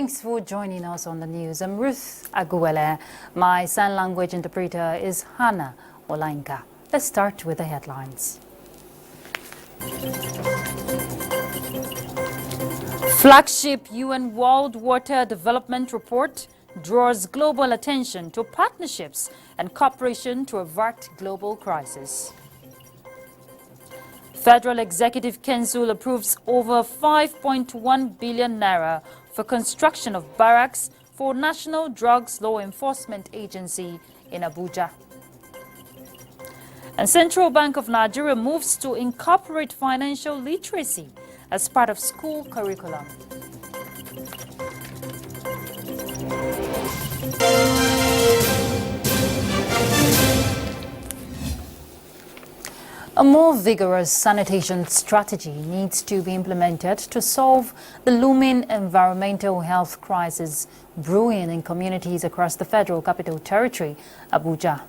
Thanks for joining us on the news. I'm Ruth Aguele. My sign language interpreter is Hannah Olainka. Let's start with the headlines. Flagship UN World Water Development Report draws global attention to partnerships and cooperation to avert global crisis. Federal Executive Council approves over 5.1 billion naira for construction of barracks for National Drugs Law Enforcement Agency in Abuja. And Central Bank of Nigeria moves to incorporate financial literacy as part of school curriculum. A more vigorous sanitation strategy needs to be implemented to solve the looming environmental health crisis brewing in communities across the Federal Capital Territory, Abuja.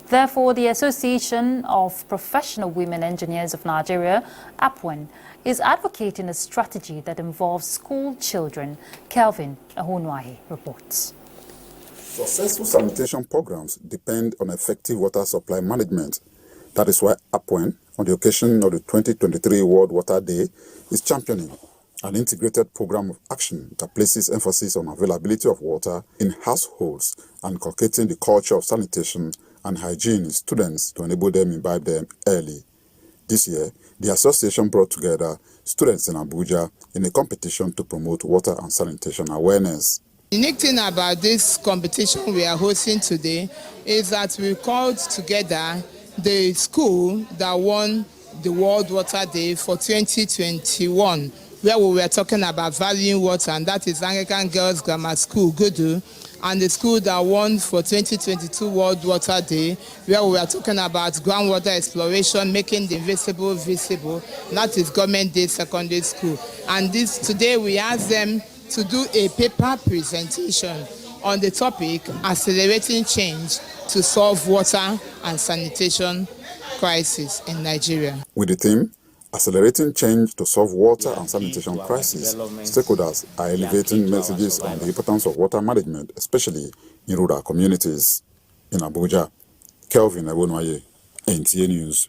Therefore, the Association of Professional Women Engineers of Nigeria, APWEN, is advocating a strategy that involves school children. Kelvin Ahunwahi reports. Successful sanitation programs depend on effective water supply management. That is why APWEN, on the occasion of the 2023 World Water Day, is championing an integrated program of action that places emphasis on availability of water in households and inculcating the culture of sanitation and hygiene in students to enable them imbibe them early. This year, the association brought together students in Abuja in a competition to promote water and sanitation awareness. The unique thing about this competition we are hosting today is that we called together the school that won the World Water Day for 2021, where we were talking about valuing water, and that is Anglican Girls Grammar School, Gudu, and the school that won for 2022 World Water Day, where we were talking about groundwater exploration, making the invisible visible, and that is Government Day Secondary School. And today we asked them to do a paper presentation on the topic accelerating change to solve water and sanitation crisis in Nigeria. With the theme, accelerating change to solve water and sanitation crisis, stakeholders are elevating messages on the importance of water management, especially in rural communities. In Abuja, Kelvin Ahunwahi, NTA News.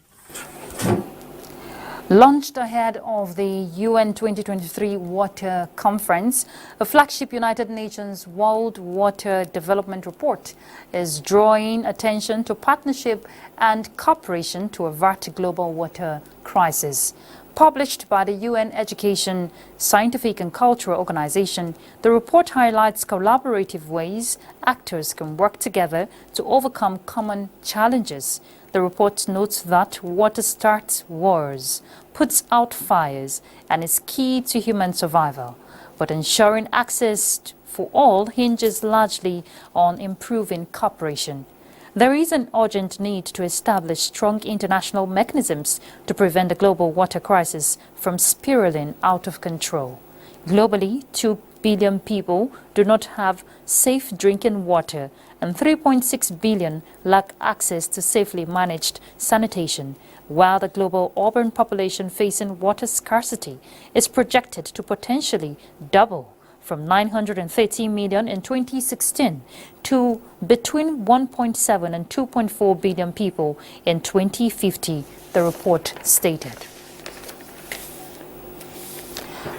Launched ahead of the UN 2023 Water Conference, a flagship United Nations World Water Development Report is drawing attention to partnership and cooperation to avert global water crisis. Published by the UN Education, Scientific and Cultural Organization, the report highlights collaborative ways actors can work together to overcome common challenges. The report notes that water starts wars, puts out fires, and is key to human survival. But ensuring access for all hinges largely on improving cooperation. There is an urgent need to establish strong international mechanisms to prevent the global water crisis from spiraling out of control. Globally, 2 billion people do not have safe drinking water, and 3.6 billion lack access to safely managed sanitation, while the global urban population facing water scarcity is projected to potentially double from 930 million in 2016 to between 1.7 and 2.4 billion people in 2050, the report stated.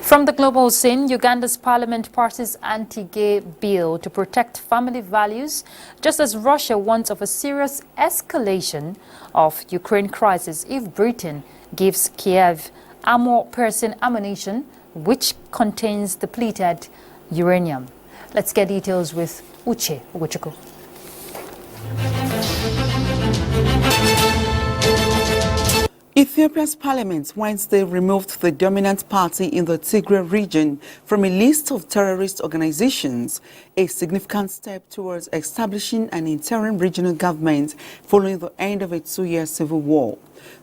From the global scene, Uganda's parliament passes anti-gay bill to protect family values, just as Russia warns of a serious escalation of Ukraine crisis if Britain gives Kiev armor-piercing ammunition, which contains depleted uranium. Let's get details with Uche Ugochukwu. Ethiopia's parliament Wednesday removed the dominant party in the Tigray region from a list of terrorist organizations, a significant step towards establishing an interim regional government following the end of a 2-year civil war.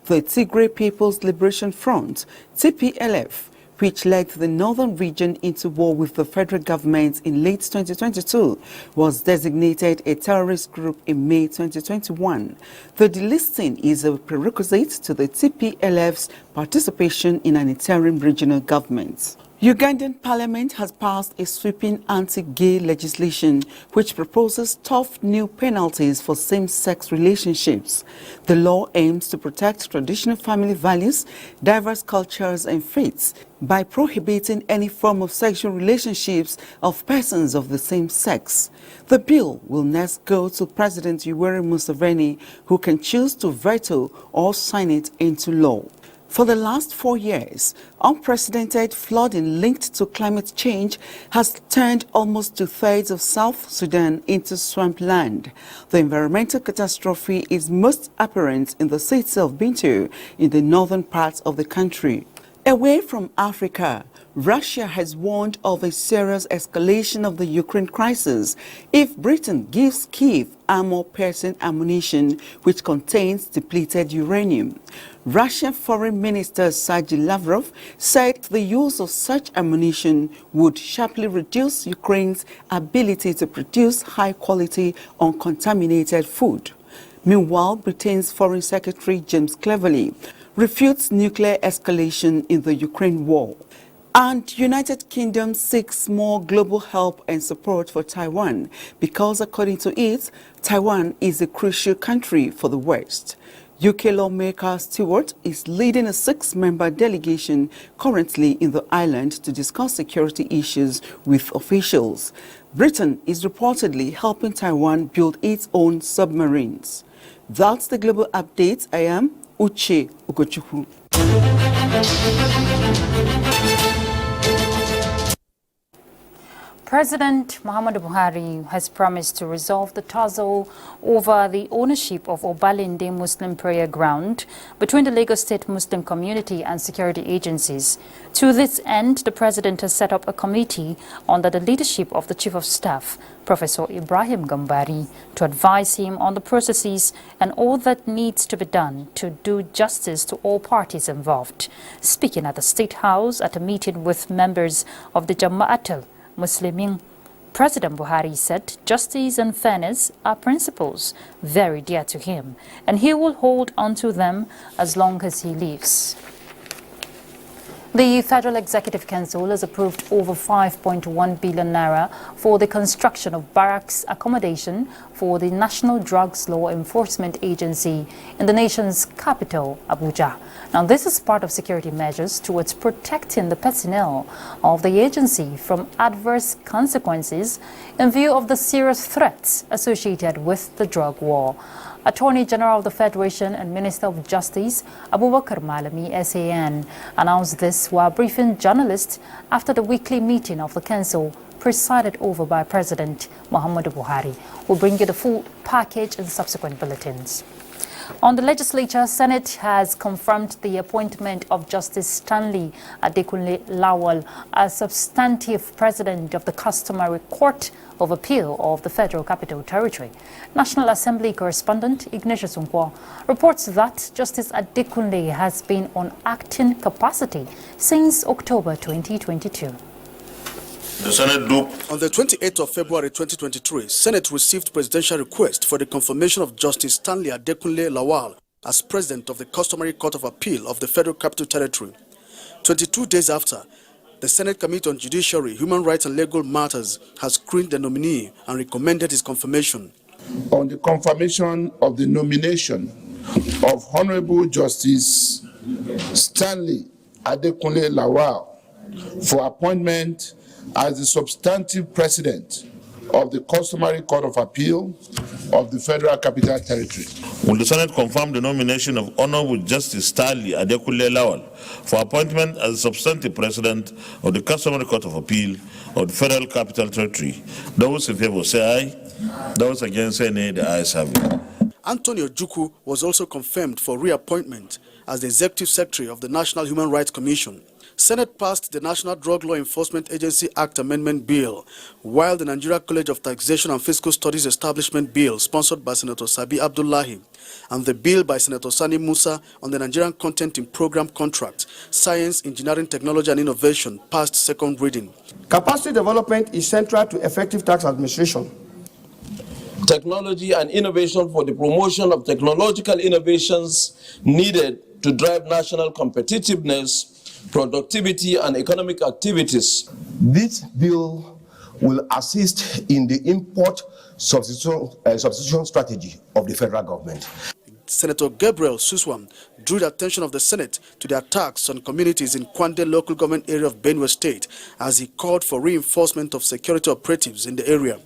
The Tigray People's Liberation Front, TPLF, which led the northern region into war with the federal government in late 2022, was designated a terrorist group in May 2021. The delisting is a prerequisite to the TPLF's participation in an interim regional government. Ugandan parliament has passed a sweeping anti-gay legislation which proposes tough new penalties for same-sex relationships. The law aims to protect traditional family values, diverse cultures and faiths by prohibiting any form of sexual relationships of persons of the same sex. The bill will next go to President Yoweri Museveni, who can choose to veto or sign it into law. For the last 4 years, unprecedented flooding linked to climate change has turned almost two-thirds of South Sudan into swampland. The environmental catastrophe is most apparent in the city of Bintu in the northern parts of the country. Away from Africa, Russia has warned of a serious escalation of the Ukraine crisis if Britain gives Kyiv armor-piercing ammunition which contains depleted uranium. Russian Foreign Minister Sergei Lavrov said the use of such ammunition would sharply reduce Ukraine's ability to produce high-quality, uncontaminated food. Meanwhile, Britain's Foreign Secretary James Cleverly refutes nuclear escalation in the Ukraine war. And United Kingdom seeks more global help and support for Taiwan because, according to it, Taiwan is a crucial country for the West. UK lawmaker Stewart is leading a 6-member delegation currently in the island to discuss security issues with officials. Britain is reportedly helping Taiwan build its own submarines. That's the global update. I am Uche Ugochukwu. President Muhammadu Buhari has promised to resolve the tussle over the ownership of Obalende Muslim prayer ground between the Lagos State Muslim community and security agencies. To this end, the president has set up a committee under the leadership of the Chief of Staff, Professor Ibrahim Gambari, to advise him on the processes and all that needs to be done to do justice to all parties involved. Speaking at the State House at a meeting with members of the Jama'atul Muslimin, President Buhari said justice and fairness are principles very dear to him, and he will hold on to them as long as he lives. The Federal Executive Council has approved over 5.1 billion naira for the construction of barracks accommodation for the National Drugs Law Enforcement Agency in the nation's capital, Abuja. Now, this is part of security measures towards protecting the personnel of the agency from adverse consequences in view of the serious threats associated with the drug war. Attorney General of the Federation and Minister of Justice, Abubakar Malami, SAN, announced this while briefing journalists after the weekly meeting of the Council presided over by President Muhammadu Buhari. We'll bring you the full package in subsequent bulletins. On the legislature, Senate has confirmed the appointment of Justice Stanley Adekunle Lawal as substantive president of the Customary Court of Appeal of the Federal Capital Territory. National Assembly correspondent Ignatius Unkwo reports that Justice Adekunle has been on acting capacity since October 2022. The Senate do. On the 28th of February 2023, Senate received presidential request for the confirmation of Justice Stanley Adekunle Lawal as president of the Customary Court of Appeal of the Federal Capital Territory. 22 days after, the Senate Committee on Judiciary, Human Rights and Legal Matters has screened the nominee and recommended his confirmation. On the confirmation of the nomination of Honorable Justice Stanley Adekunle Lawal for appointment as the substantive president of the Customary Court of Appeal of the Federal Capital Territory. Will the Senate confirm the nomination of Honorable Justice Stanley Adekunle Lawal for appointment as substantive president of the Customary Court of Appeal of the Federal Capital Territory? Those in favor say aye. Those against say nay. The ayes have it. Antonio Juku was also confirmed for reappointment as the Executive Secretary of the National Human Rights Commission. Senate passed the National Drug Law Enforcement Agency Act Amendment Bill, while the Nigeria College of Taxation and Fiscal Studies Establishment Bill, sponsored by Senator Sabi Abdullahi, and the bill by Senator Sani Musa on the Nigerian Content in Program Contract, Science, Engineering, Technology and Innovation, passed second reading. Capacity development is central to effective tax administration. Technology and innovation for the promotion of technological innovations needed to drive national competitiveness productivity, and economic activities. This bill will assist in the import substitution strategy of the federal government. Senator Gabriel Suswam drew the attention of the Senate to the attacks on communities in Kwande local government area of Benue State as he called for reinforcement of security operatives in the area.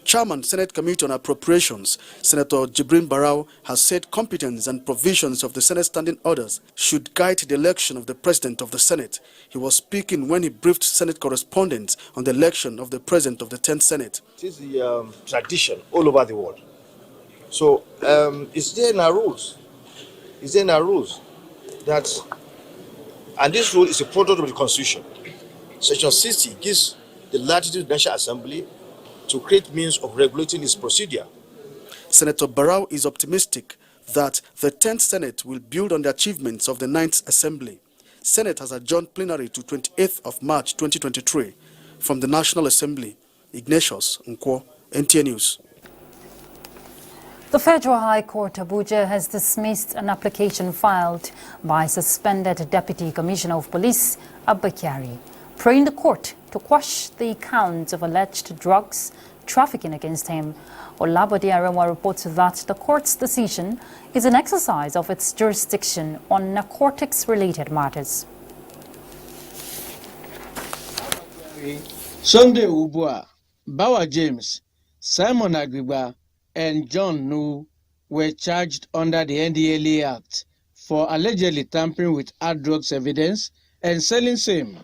Chairman, Senate Committee on Appropriations, Senator Jibrin Barau, has said competence and provisions of the Senate standing orders should guide the election of the President of the Senate. He was speaking when he briefed Senate correspondents on the election of the President of the 10th Senate. It is the tradition all over the world. So it's there in our rules. It's there in our rules that, and this rule is a product of the Constitution. Section 60 gives the latitude to the National Assembly to create means of regulating its procedure. Senator Barau is optimistic that the 10th Senate will build on the achievements of the 9th Assembly. Senate has adjourned plenary to 28th of March 2023. From the National Assembly, Ignatius Nkwo, NTA News. The Federal High Court Abuja has dismissed an application filed by suspended Deputy Commissioner of Police Abba Kyari, praying the court to quash the counts of alleged drugs trafficking against him. Olabode Arewa reports that the court's decision is an exercise of its jurisdiction on narcotics-related matters. Sunday Ubua, Bawa James, Simon Agriba, and John Nu were charged under the NDLEA Act for allegedly tampering with hard drugs evidence and selling same.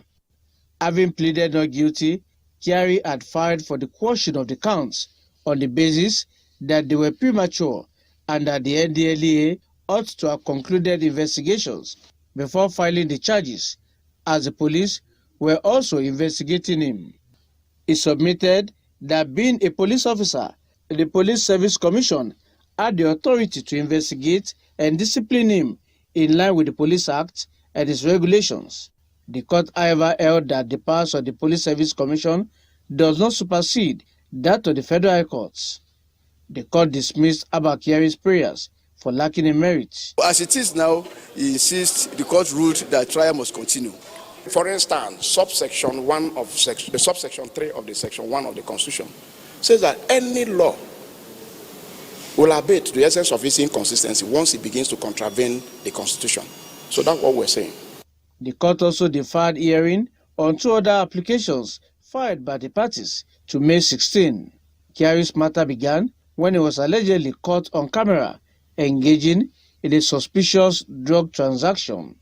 Having pleaded not guilty, Kyari had filed for the quashing of the counts on the basis that they were premature and that the NDLEA ought to have concluded investigations before filing the charges, as the police were also investigating him. He submitted that being a police officer, the Police Service Commission had the authority to investigate and discipline him in line with the Police Act and its regulations. The court, however, held that the powers of the Police Service Commission does not supersede that of the Federal High Courts. The court dismissed Abba Kyari's prayers for lacking in merit. As it is now, he insists the court ruled that trial must continue. For instance, subsection 1 of subsection 3 of the section 1 of the Constitution says that any law will abate to the essence of its inconsistency once it begins to contravene the Constitution. So that's what we're saying. The court also deferred hearing on 2 other applications filed by the parties to May 16. Kyari's matter began when he was allegedly caught on camera engaging in a suspicious drug transaction.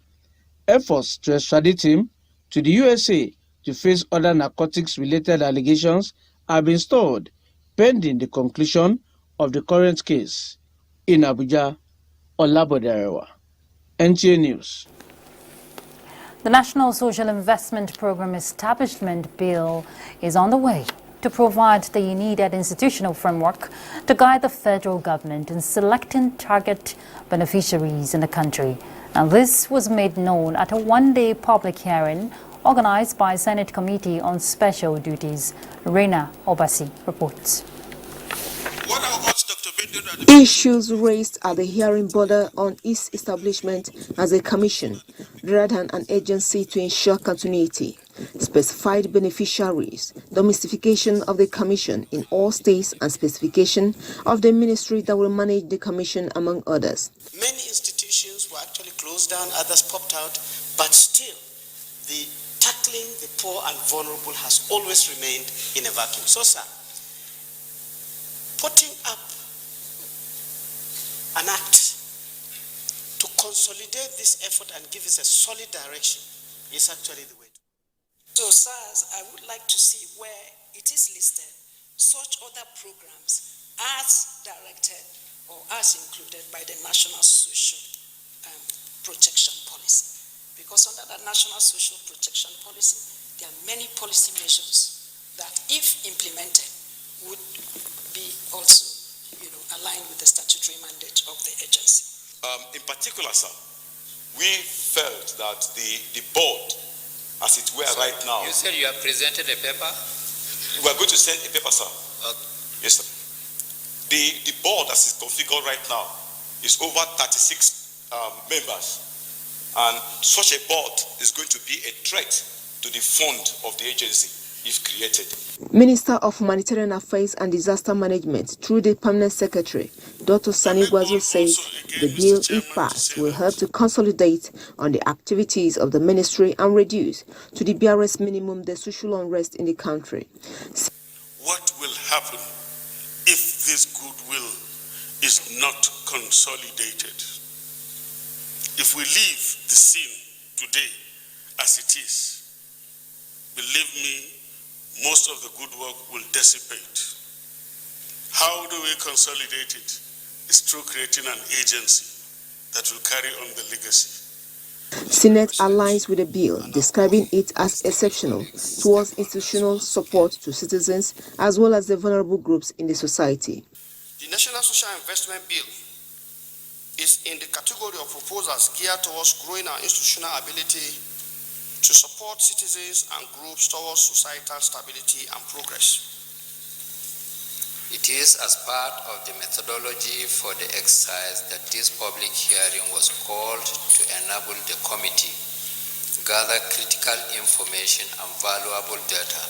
Efforts to extradite him to the USA to face other narcotics-related allegations have been stalled pending the conclusion of the current case. In Abuja, Olabode Arewa, NTA News. The National Social Investment Program Establishment Bill is on the way to provide the needed institutional framework to guide the federal government in selecting target beneficiaries in the country. And this was made known at a one-day public hearing organized by Senate Committee on Special Duties. Reina Obasi reports. Issues raised at the hearing border on its establishment as a commission rather than an agency to ensure continuity, specified beneficiaries, domestication of the commission in all states, and specification of the ministry that will manage the commission, among others. Many institutions were actually closed down, others popped out, but still the tackling the poor and vulnerable has always remained in a vacuum. So, sir, putting up an act to consolidate this effort and give us a solid direction is actually the way to go. So, sirs, I would like to see where it is listed such other programs as directed or as included by the National Social Protection Policy. Because under the National Social Protection Policy, there are many policy measures that, if implemented, would be also, aligned with the statutory mandate of the agency. In particular, sir, we felt that the board, as it were right now... You said you have presented a paper? We are going to send a paper, sir. Okay. Yes, sir. The board, as it's configured right now, is over 36 members. And such a board is going to be a threat to the fund of the agency if created. Minister of Humanitarian Affairs and Disaster Management, through the Permanent Secretary, Dr. Sani Gwazo, says the bill, if passed, will help to consolidate on the activities of the ministry and reduce to the barest minimum the social unrest in the country. What will happen if this goodwill is not consolidated? If we leave the scene today as it is, believe me, most of the good work will dissipate. How do we consolidate it? It's through creating an agency that will carry on the legacy. Senate aligns with the bill, describing it as exceptional towards institutional support to citizens as well as the vulnerable groups in the society. The National Social Investment Bill is in the category of proposals geared towards growing our institutional ability to support citizens and groups towards societal stability and progress. It is as part of the methodology for the exercise that this public hearing was called to enable the committee gather critical information and valuable data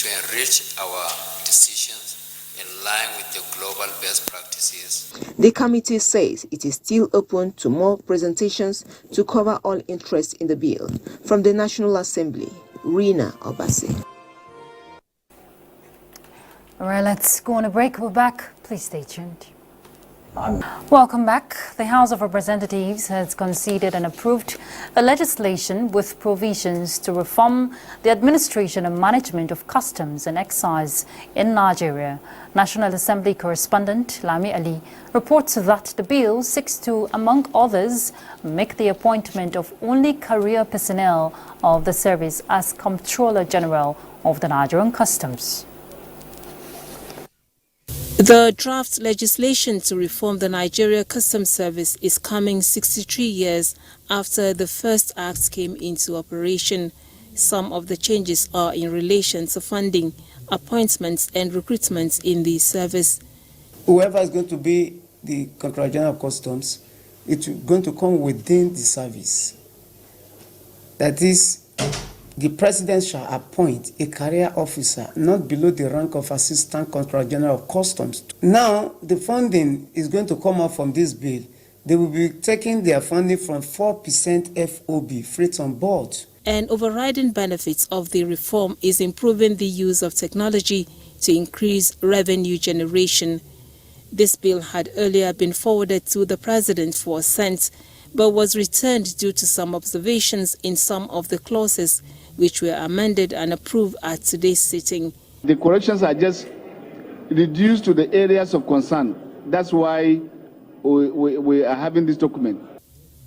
to enrich our decisions in line with the global best practices. The committee says it is still open to more presentations to cover all interests in the bill. From the National Assembly, Rina Obasi. All right, let's go on a break. We're back. Please stay tuned. Welcome back. The House of Representatives has conceded and approved a legislation with provisions to reform the administration and management of customs and excise in Nigeria. National Assembly correspondent Lami Ali reports that the bill seeks to, among others, make the appointment of only career personnel of the service as Comptroller General of the Nigerian Customs. The draft legislation to reform the Nigeria Customs Service is coming 63 years after the first act came into operation. Some of the changes are in relation to funding, appointments and recruitments in the service. Whoever is going to be the Comptroller General of Customs, it's going to come within the service. That is, the President shall appoint a career officer not below the rank of Assistant Comptroller General of Customs. Now, the funding is going to come out from this bill. They will be taking their funding from 4% FOB, freight on board. An overriding benefit of the reform is improving the use of technology to increase revenue generation. This bill had earlier been forwarded to the President for assent, but was returned due to some observations in some of the clauses, which were amended and approved at today's sitting. The corrections are just reduced to the areas of concern. That's why we are having this document.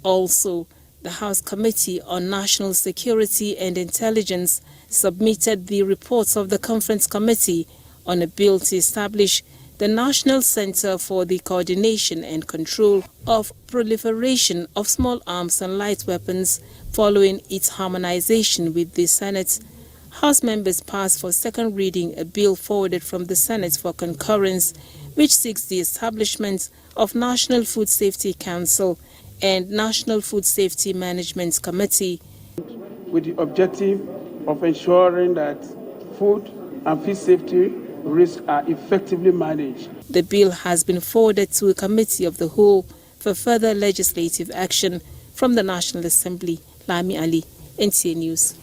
Also, the House Committee on National Security and Intelligence submitted the reports of the Conference Committee on a bill to establish the National Center for the Coordination and Control of Proliferation of Small Arms and Light Weapons following its harmonization with the Senate. House members passed for second reading a bill forwarded from the Senate for concurrence, which seeks the establishment of National Food Safety Council and National Food Safety Management Committee. With the objective of ensuring that food and food safety risks are effectively managed. The bill has been forwarded to a committee of the whole for further legislative action. From the National Assembly, Lami Ali, NTA News.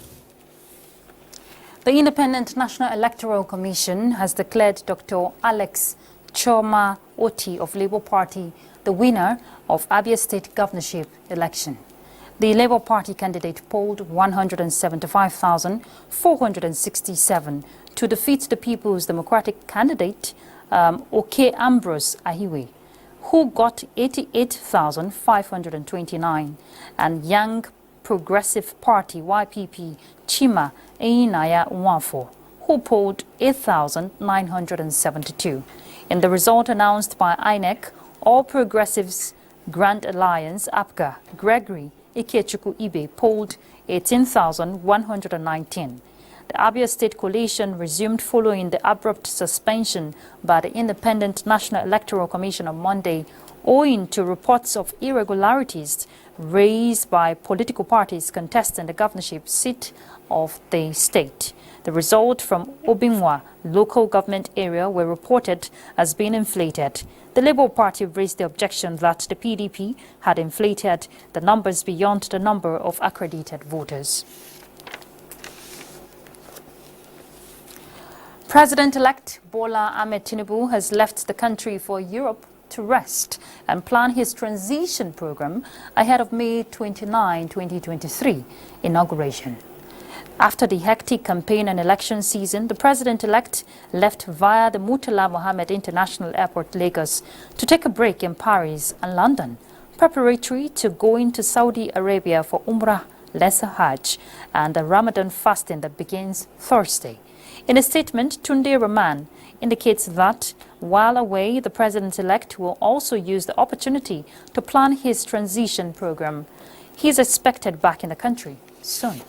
The Independent National Electoral Commission has declared Dr. Alex Choma Oti of Labour Party the winner of Abia State governorship election. The Labour Party candidate polled 175,467 to defeat the People's Democratic candidate Oke Ambrose Ahiwe, who got 88,529, and Young Progressive Party YPP Chima Einaya Nwafo, who polled 8,972. In the result announced by INEC, All Progressives Grand Alliance APGA Gregory Ikechukwu Ibe polled 18,119. The Abia State Coalition resumed following the abrupt suspension by the Independent National Electoral Commission on Monday owing to reports of irregularities raised by political parties contesting the governorship seat of the state. The result from Obinwa local government area were reported as being inflated. The Labour Party raised the objection that the PDP had inflated the numbers beyond the number of accredited voters. President-elect Bola Ahmed Tinubu has left the country for Europe to rest and plan his transition program ahead of May 29, 2023 inauguration. After the hectic campaign and election season, the president-elect left via the Murtala Mohammed International Airport, Lagos, to take a break in Paris and London, preparatory to going to Saudi Arabia for Umrah, Lesser Hajj, and the Ramadan fasting that begins Thursday. In a statement, Tunde Rahman indicates that while away, the president-elect will also use the opportunity to plan his transition program. He is expected back in the country soon.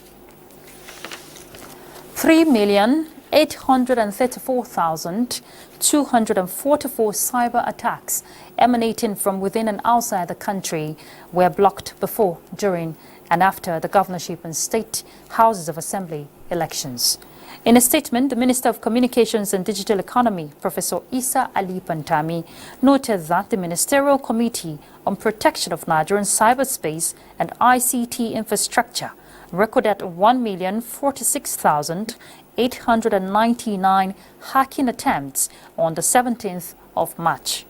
3,834,244 cyber attacks emanating from within and outside the country were blocked before, during, and after the governorship and state houses of assembly elections. In a statement, the Minister of Communications and Digital Economy, Professor Isa Ali Pantami, noted that the Ministerial Committee on Protection of Nigerian Cyberspace and ICT Infrastructure recorded 1,046,899 hacking attempts on the 17th of March,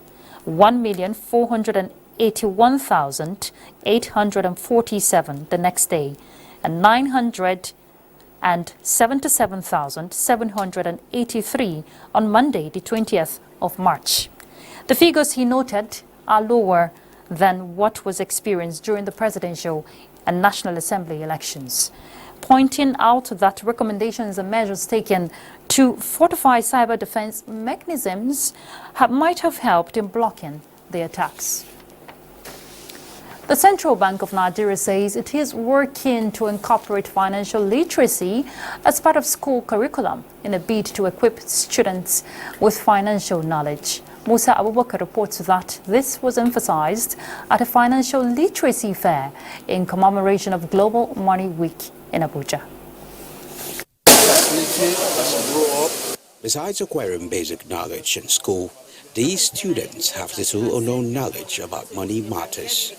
1,481,847 the next day, and 977,783 on Monday, the 20th of March. The figures, he noted, are lower than what was experienced during the presidential and National Assembly elections, pointing out that recommendations and measures taken to fortify cyber defense mechanisms might have helped in blocking the attacks. The Central Bank of Nigeria says it is working to incorporate financial literacy as part of school curriculum in a bid to equip students with financial knowledge. Musa Abubakar reports that this was emphasized at a financial literacy fair in commemoration of Global Money Week in Abuja. Besides acquiring basic knowledge in school, these students have little or no knowledge about money matters.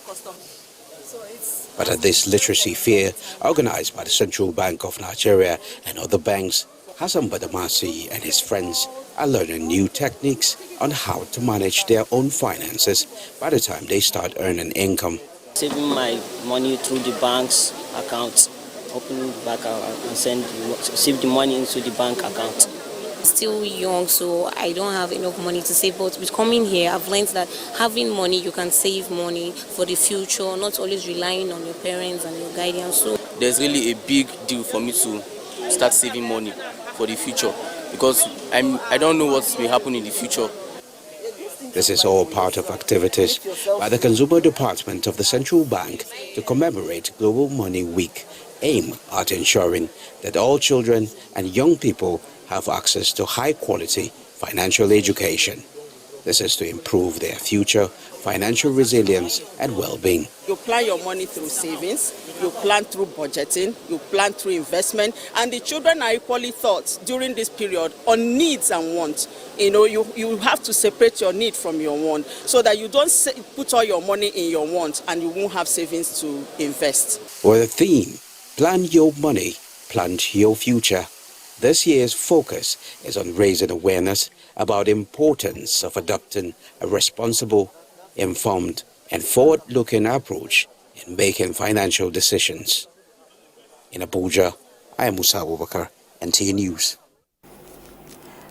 But at this literacy fair, organized by the Central Bank of Nigeria and other banks, Hassan Badamasi and his friends are learning new techniques on how to manage their own finances by the time they start earning income. Saving my money through the bank's account, opening the bank account and save the money into the bank account. Still young, so I don't have enough money to save, but with coming here I've learned that having money, you can save money for the future, not always relying on your parents and your guidance. So there's really a big deal for me to start saving money for the future, because I don't know what will happen in the future. This is all part of activities by the Consumer Department of the Central Bank to commemorate Global Money Week, aimed at ensuring that all children and young people have access to high-quality financial education. This is to improve their future financial resilience and well-being. You plan your money through savings, you plan through budgeting, you plan through investment, and the children are equally taught during this period on needs and wants. You have to separate your need from your want so that you don't put all your money in your want and you won't have savings to invest. For the theme, Plan Your Money, Plan Your Future, this year's focus is on raising awareness about the importance of adopting a responsible, informed, and forward-looking approach in making financial decisions. In Abuja, I am Musa Abubakar, NTA News.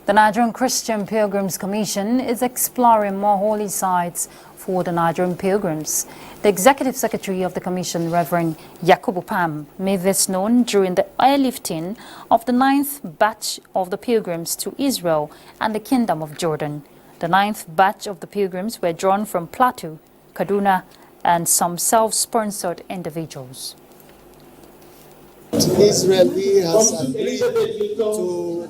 The Nigerian Christian Pilgrims Commission is exploring more holy sites for the Nigerian pilgrims. The Executive Secretary of the Commission, Reverend Yakubu Pam, made this known during the airlifting of the 9th batch of the pilgrims to Israel and the Kingdom of Jordan. The 9th batch of the pilgrims were drawn from Plateau, Kaduna, and some self-sponsored individuals. Israeli has agreed to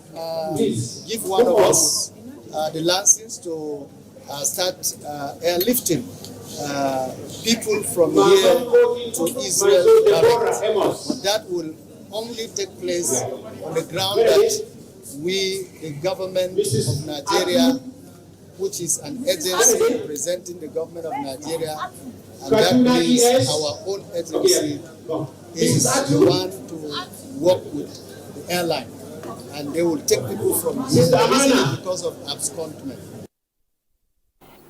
give one of us the license to start airlifting people from here to Israel direct. But that will only take place on the ground that we, the government of Nigeria, which is an agency representing the government of Nigeria, and that means our own agency is the one to work with the airline, and they will take people from here because of abscondment.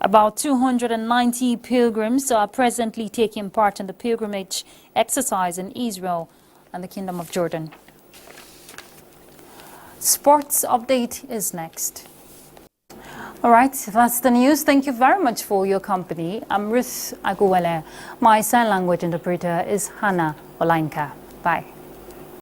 About 290 pilgrims are presently taking part in the pilgrimage exercise in Israel and the Kingdom of Jordan. Sports update is next. All right, that's the news. Thank you very much for your company. I'm Ruth Aguwele. My sign language interpreter is Hannah Olainka. Bye.